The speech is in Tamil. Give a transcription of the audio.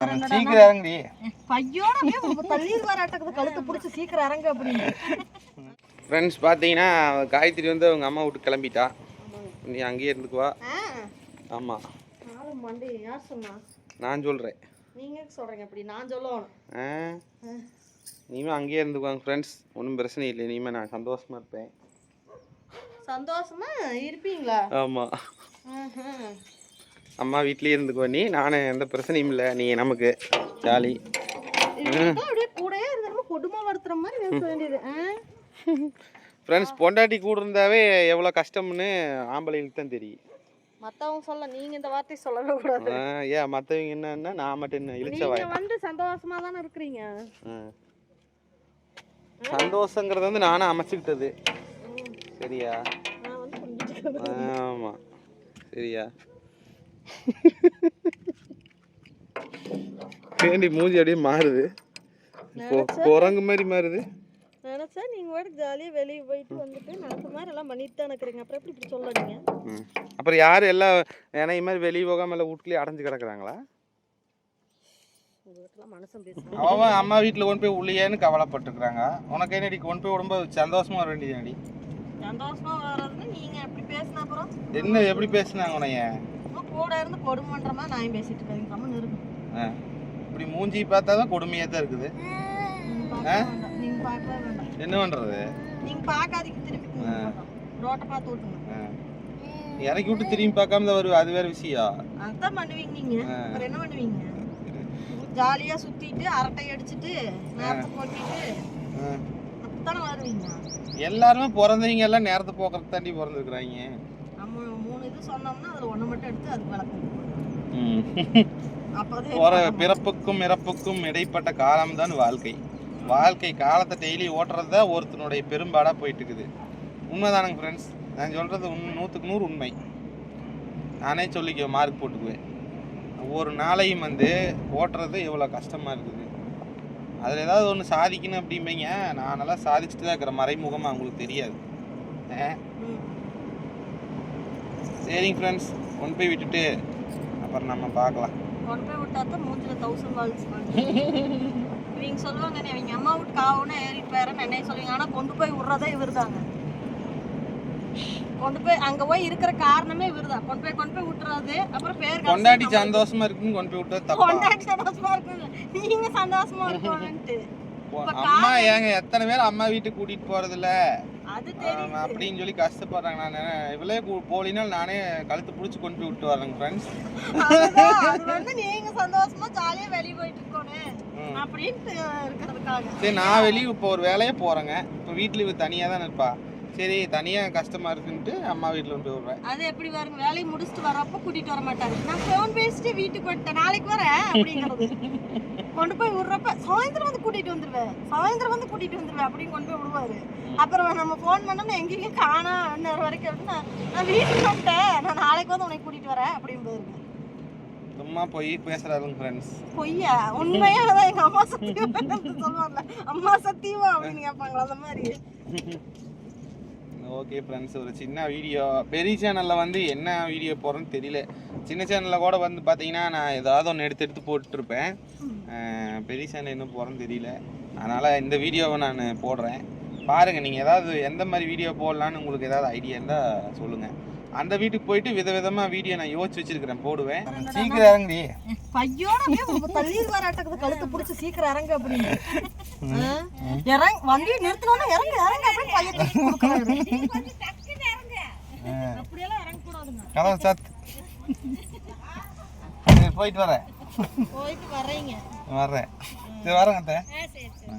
சீக்கிரம் இறங்குடி. பையோட தள்ளீர் வராட்டக்கு கழுத்து பிடிச்சி சீக்கிரம் இறங்கு அப்படின்னு. ஃப்ரெண்ட்ஸ் பார்த்தீங்கன்னா காயத்ரி வந்து அவங்க அம்மா விட்டு கிளம்பிட்டா. நீ அங்கேயே இருந்துக்குவா. ஆமாம் மண்டி யார் சொன்னா? நான் சொல்கிறேன். நீங்கள் சொல்கிறீங்க அப்படி நான் சொல்லணும். இனிமேல் அங்கேயே இருந்துக்குவாங்க ஃப்ரெண்ட்ஸ். ஒன்றும் பிரச்சனை இல்லை. இனிமேல் நான் சந்தோஷமாக இருப்பேன். சந்தோஷமா இருப்பீங்களா? ஆமாம், அம்மா வீட்லேயே இருந்துக்குவா. நீ நானே எந்த பிரச்சனையும் இல்லை. நீ நமக்கு ஜாலி. அப்படியே கூடயே இருந்தாலும் கொடுமை வளர்த்துற மாதிரி பேச வேண்டியது. ஃப்ரெண்ட்ஸ், பொண்டாட்டி கூட இருந்தாவே எவ்வளோ கஷ்டம்னு ஆம்பளைங்களுக்கு தான் தெரியும். மற்றவங்க சொல்ல நீங்கள் இந்த வார்த்தையை சொல்லவே கூடாது. ஏன் மற்றவங்க என்னன்னா நான் மட்டும் என்ன இழிச்சவா? வந்து சந்தோஷமாக தானே இருக்கிறீங்க. சந்தோஷங்கிறது வந்து நானும் அமைச்சுக்கிட்டது. சரியா? ஆமாம், சரியா? வேண்டி மூஞ்சி அப்படியே மாறுது, குரங்கு மாதிரி மாறுது. நினச்சா நீங்கள் கூட ஜாலியாக வெளியே போயிட்டு வந்துட்டு நினச்ச மாதிரி எல்லாம் பண்ணிட்டு தான் இருக்கிறீங்க. அப்புறம் எப்படி இப்படி சொல்லுறீங்க? அப்புறம் யார் எல்லாம் ஏன்னா இது மாதிரி வெளியே போகாமல் எல்லாம் வீட்லேயே அடைஞ்சு கிடக்குறாங்களா? மனசம் பேசுகிறேன். அவன் அம்மா வீட்டில் கொண்டு போய் உள்ளேன்னு கவலைப்பட்டுருக்குறாங்க. உனக்கு என்னடி கொண்டு போய் உடம்பு சந்தோஷமாக வர வேண்டியது. சந்தோஷமா வர்றதுன்னு நீங்கள் எப்படி பேசினா அப்புறம் என்ன எப்படி பேசுனாங்க உனைய? கூட இருந்து கொடுமன்ற மாதிரி நான் பேசிட்டு இருக்கேன். கம்மன் இருக்கு. இப்படி மூஞ்சி பார்த்தா தான் கொடுமையாக தான் இருக்குது. நீங்கள் பார்க்கவே வேண்டாம். என்ன பண்ணுறது? நீங்கள் பார்க்காதீங்க, திருப்பி ரோட்டை பார்த்து விட்டுங்க. இறக்கி விட்டு திரும்பி பார்க்காம தான் வருவேன். அது வேற விஷயம். அதான் பண்ணுவீங்க நீங்கள். அப்புறம் என்ன பண்ணுவீங்க? ஜாலியாக சுற்றிட்டு அரட்டை அடிச்சுட்டு நேரத்தை போக்கிட்டு அப்படித்தானே வருவீங்க. எல்லாருமே பிறந்தவங்க எல்லாம் நேரத்தை போக்குறது தாண்டி பிறந்துருக்குறாங்க. நம்ம 3 இது சொன்னோம்னா அதில் 1 மட்டும் எடுத்து அதுக்கு விளக்கம். பிறப்புக்கும் இறப்புக்கும் இடைப்பட்ட காலம்தான் வாழ்க்கை. வாழ்க்கை காலத்தை டெய்லி ஓட்டுறது தான் ஒருத்தனுடைய பெரும்பாடாக போயிட்டு இருக்குது. உண்மைதானுங்க ஃப்ரெண்ட்ஸ். நான் சொல்கிறது 100க்கு 100 உண்மை. நானே சொல்லிக்குவேன், மார்க் போட்டுக்குவேன். ஒவ்வொரு நாளையும் வந்து ஓட்டுறது எவ்வளோ கஷ்டமாக இருக்குது. அதில் ஏதாவது ஒன்று சாதிக்கணும் அப்படிம்பீங்க. நான் நல்லா சாதிச்சுட்டு தான் இருக்கிற மறைமுகமாக அவங்களுக்கு தெரியாது. சரிங்க ஃப்ரெண்ட்ஸ், கொண்டு போய் விட்டுட்டு அப்புறம் நம்ம பார்க்கலாம். கொண்டு போய் விட்டா தான் மூஞ்சில் 1000 வால்ஸ் இவங்க சொல்லுவாங்க. அவங்க அம்மா விட்டு காவுன்னு ஏறிட்டு போயிறேன்னு என்னைய சொல்லுவீங்க. ஆனால் கொண்டு போய் விட்றதே இவர் தாங்க. கொண்டு போய் அங்கே போய் இருக்கிற காரணமே இவர் தான். கொண்டு போய் விட்டுறது. அப்புறம் பேர் கொண்டாடி சந்தோஷமா இருக்குன்னு கொண்டு போய் விட்டது தப்பா? கொண்டாடி சந்தோஷமா இருக்குங்க, நீங்க சந்தோஷமா இருக்கணும்ட்டு. அம்மா ஏங்க எத்தனை பேர் அம்மா வீட்டுக்கு கூட்டிட்டு போறதில்ல அது தெரியும் அப்படின்னு சொல்லி கஷ்டப்படுறாங்க. நான் இவளே போலினால் நானே கழுத்து பிடிச்சி கொண்டு போய் விட்டு வரேங்க ஃப்ரெண்ட்ஸ். அது வந்து நீங்க சந்தோஷமா ஜாலியா வெளியே போயிட்டு இருக்கணும் அப்படின்ட்டு இருக்கிறதுக்காக. சரி, நான் வெளியே இப்போ ஒரு வேலையே போறேங்க. இப்போ வீட்டுல இவ தனியா தான் இருப்பா. சரி, தனியா கஷ்டமா இருக்குன்ட்டு அம்மா வீட்டுல கொண்டு போய் விடுறேன். அது எப்படி பாருங்க, வேலையை முடிச்சுட்டு வரப்ப கூட்டிட்டு வர மாட்டாரு. நான் ஃபோன் பேசிட்டு வீட்டுக்கு வந்துட்டேன், நாளைக்கு வரேன் அப்படிங்கிறது. கொண்டு போய் விடுறப்ப சாயந்தரம் வந்து கூட்டிட்டு வந்துருவேன் அப்படின்னு கொண்டு போய் விடுவாரு. அப்புறம் நம்ம ஃபோன் பண்ணோம்னா எங்கேயும் காணா இன்னொரு வரைக்கும் அப்படின்னா நான் வீட்டுக்கு வந்துட்டேன், நான் நாளைக்கு வந்து உனக்கு கூட்டிட்டு வரேன் அப்படின்னு போயிருங்க. சும்மா போய் பேசுறாருங்க ஃப்ரெண்ட்ஸ். பொய்யா? உண்மையா தான். எங்க அம்மா சத்தியமா சொல்லுவாங்கல்ல, அம்மா சத்தியமா அப்படின்னு கேட்பாங்களா, அந்த மாதிரி. ஓகே ஃப்ரெண்ட்ஸ், ஒரு சின்ன வீடியோ. பெரிய சேனலில் வந்து என்ன வீடியோ போடுறேன்னு தெரியல. சின்ன சேனலில் கூட வந்து பார்த்தீங்கன்னா நான் ஏதாவது ஒன்று எடுத்து போட்டுருப்பேன். பெரிய சேனல் இன்னும் போடுறேன்னு தெரியல. அதனால் இந்த வீடியோவை நான் போடுறேன். பாருங்கள், நீங்கள் ஏதாவது எந்த மாதிரி வீடியோ போடலான்னு உங்களுக்கு ஏதாவது ஐடியா இருந்தால் சொல்லுங்கள். அந்த வீட்டுக்கு போயிட்டு விதவிதமாக வீடியோ நான் யோசிச்சு வச்சிருக்கிறேன், போடுவேன். சீக்கிரம் இறங்குடி. பையோட தள்ளீர் வராட்டக்கு கழுத்து பிடிச்சி சீக்கிரம் இறங்கு அப்படின்னு. வண்டி நிறுத்தினோன்னா இறங்கு அப்படின்னு அப்படியெல்லாம் இறங்கக்கூடாதுங்க. கதவு சாத்து. போயிட்டு வரேன். போயிட்டு வரேங்க. வர்றேன். சரி, வரேங்க. சரி.